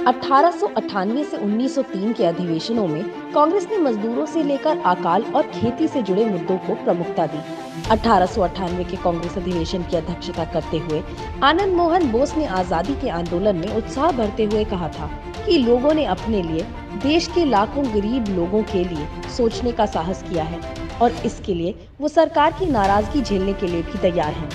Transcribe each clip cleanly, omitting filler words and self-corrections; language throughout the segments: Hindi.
1898 से 1903 के अधिवेशनों में कांग्रेस ने मजदूरों से लेकर अकाल और खेती से जुड़े मुद्दों को प्रमुखता दी। 1898 के कांग्रेस अधिवेशन की अध्यक्षता करते हुए आनंद मोहन बोस ने आजादी के आंदोलन में उत्साह भरते हुए कहा था कि लोगों ने अपने लिए, देश के लाखों गरीब लोगों के लिए सोचने का साहस किया है और इसके लिए वो सरकार की नाराजगी झेलने के लिए भी तैयार हैं।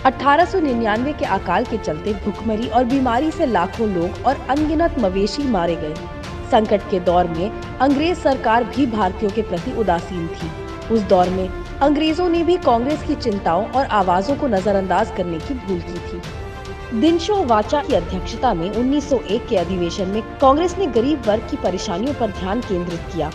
1899 के अकाल के चलते भूखमरी और बीमारी से लाखों लोग और अनगिनत मवेशी मारे गए। संकट के दौर में अंग्रेज सरकार भी भारतीयों के प्रति उदासीन थी। उस दौर में अंग्रेजों ने भी कांग्रेस की चिंताओं और आवाजों को नजरअंदाज करने की भूल की थी। दिनशो वाचा की अध्यक्षता में 1901 के अधिवेशन में कांग्रेस ने गरीब वर्ग की परेशानियों पर ध्यान केंद्रित किया।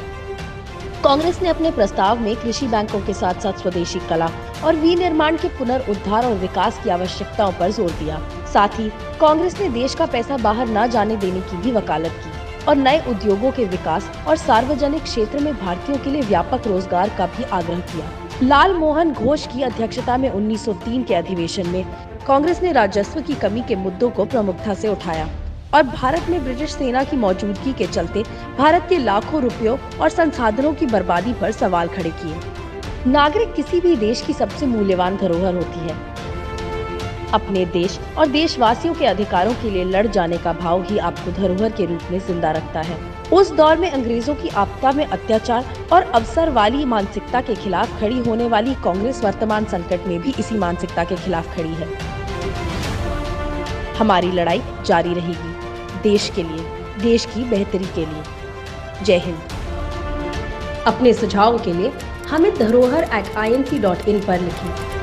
कांग्रेस ने अपने प्रस्ताव में कृषि बैंकों के साथ साथ स्वदेशी कला और विनिर्माण के पुनरुद्धार और विकास की आवश्यकताओं पर जोर दिया। साथ ही कांग्रेस ने देश का पैसा बाहर न जाने देने की भी वकालत की और नए उद्योगों के विकास और सार्वजनिक क्षेत्र में भारतीयों के लिए व्यापक रोजगार का भी आग्रह किया। लाल मोहन घोष की अध्यक्षता में 1903 के अधिवेशन में कांग्रेस ने राजस्व की कमी के मुद्दों को प्रमुखता से उठाया और भारत में ब्रिटिश सेना की मौजूदगी के चलते भारत के लाखों रुपयों और संसाधनों की बर्बादी पर सवाल खड़े किए। नागरिक किसी भी देश की सबसे मूल्यवान धरोहर होती है। अपने देश और देशवासियों के अधिकारों के लिए लड़ जाने का भाव ही आपको धरोहर के रूप में जिंदा रखता है। उस दौर में अंग्रेजों की आपदा में अत्याचार और अवसर वाली मानसिकता के खिलाफ खड़ी होने वाली कांग्रेस वर्तमान संकट में भी इसी मानसिकता के खिलाफ खड़ी है। हमारी लड़ाई जारी रहेगी, देश के लिए, देश की बेहतरी के लिए। जय हिंद। अपने सुझावों के लिए हमें धरोहर@inc.in पर लिखें।